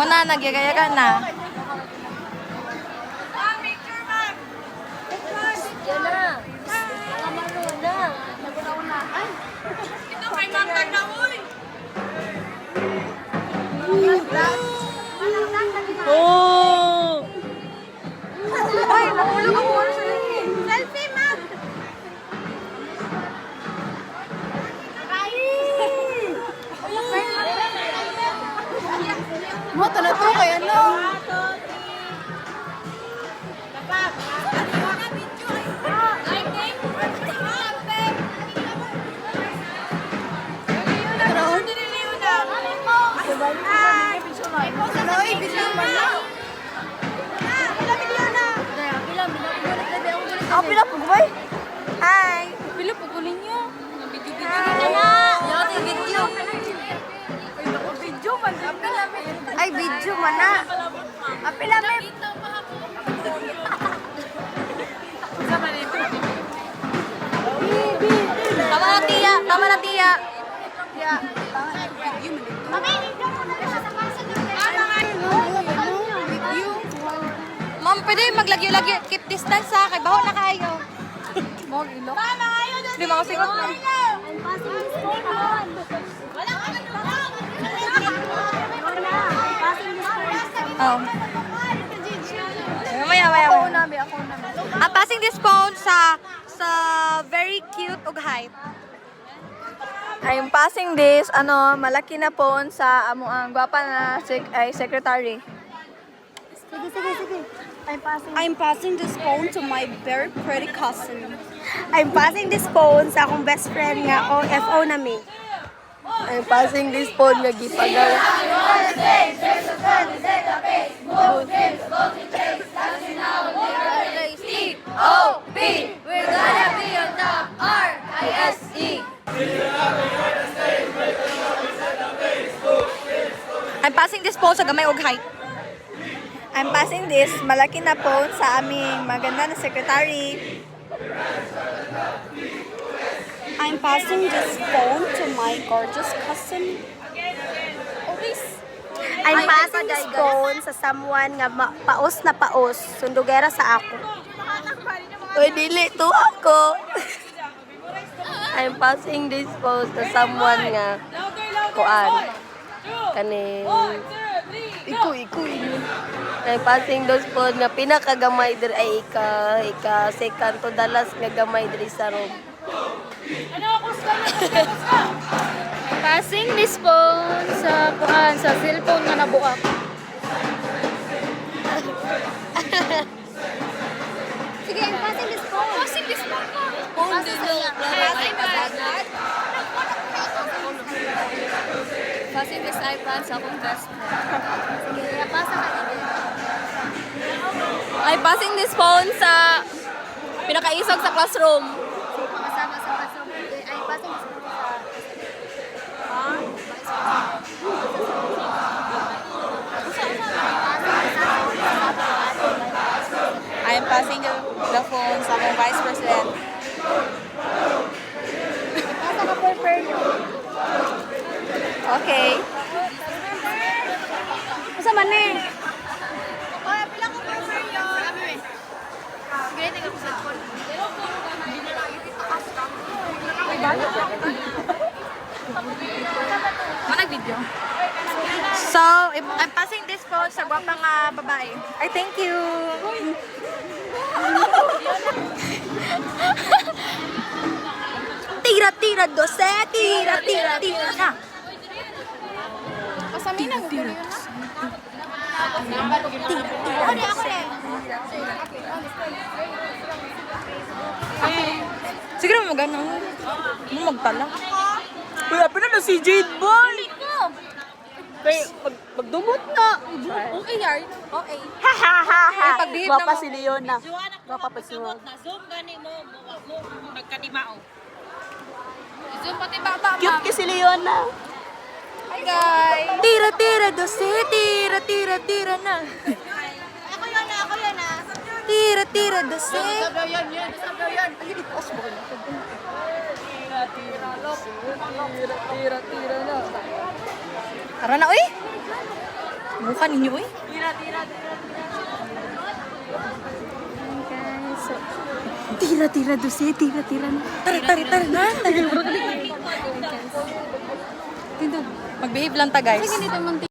Muna, nagyagayagan na. Yan na. Kamalo na. Naguna-una. Ay! Ito kay Mangkag na, uy! Oh! Ay, nahulog ako. Selfie, ma'am! Mo, na to kaya no. Ako pila po boy. Hi. Pila po kulin niyo. Video na. Yo, video. Video man. Ay, video man na. Apila me. Tama na tiya. Tama na tiya. Tiya. Ma'am, pwede maglagyo-lagyo. Keep distance ha. Kay baho na kayo. Mo, ilok. Hindi mo ako sigot. Oh. Maya. Ako na. I'm passing this phone sa very cute ug hype. I'm passing this, malaki na phone sa ang gwapa na secretary. Sige. I'm passing this phone to my very pretty cousin. I'm passing this phone sa akong best friend nga OFO na mi. I'm passing this phone nga gipagaw. C-O-P, we're gonna be on top, R-I-S-E. I'm passing this phone sa gamay og height. I'm passing this malaki na phone sa aming maganda na secretary. I'm passing this phone to my gorgeous cousin. I'm passing this phone sa someone nga paos na paos, sundugera sa ako. Uy, dili to ako. I'm passing this phone to someone nga kuan. Kaning iku. I'm passing those phone nga pinakagamay dir ay ika second to the last nga gamay diri sa room. Passing this phone sa kuan sa cellphone nga nabuak. Sige, I'm passing this phone. Passing this phone. Phone din passing this iPad sa akong best friend. Sige, pasa ka din. I'm passing this phone sa pinakaisog sa classroom. Kasama sa paso. I'm passing this phone sa I'm passing the phone sa akong vice president. pasa ka per nyo. Okay. Asa man eh? Video. So, I'm passing this phone sa gwapang babae. I thank you. Tira, dose, tira na. Pasamin na gusto yun na. Siguro mo ganun. Mo magtala. Uy, apin na si Jade Boy. Kaya magdumot na. Okay, yard. Okay. Ha. Pagbihib na Gwapa mo. si Leona. Gwapa pa si Leona. Zoom gani mo nagkanimao. Zoom pati baba, Cute ma'am. ka si Leona. Hi, guys. Tira, dose, tira na. Ako yun na. Tira, dose. Tira na, uy. Buka ninyo eh. Tira dosi, tira na. Tara na. Magbehave lang ta guys.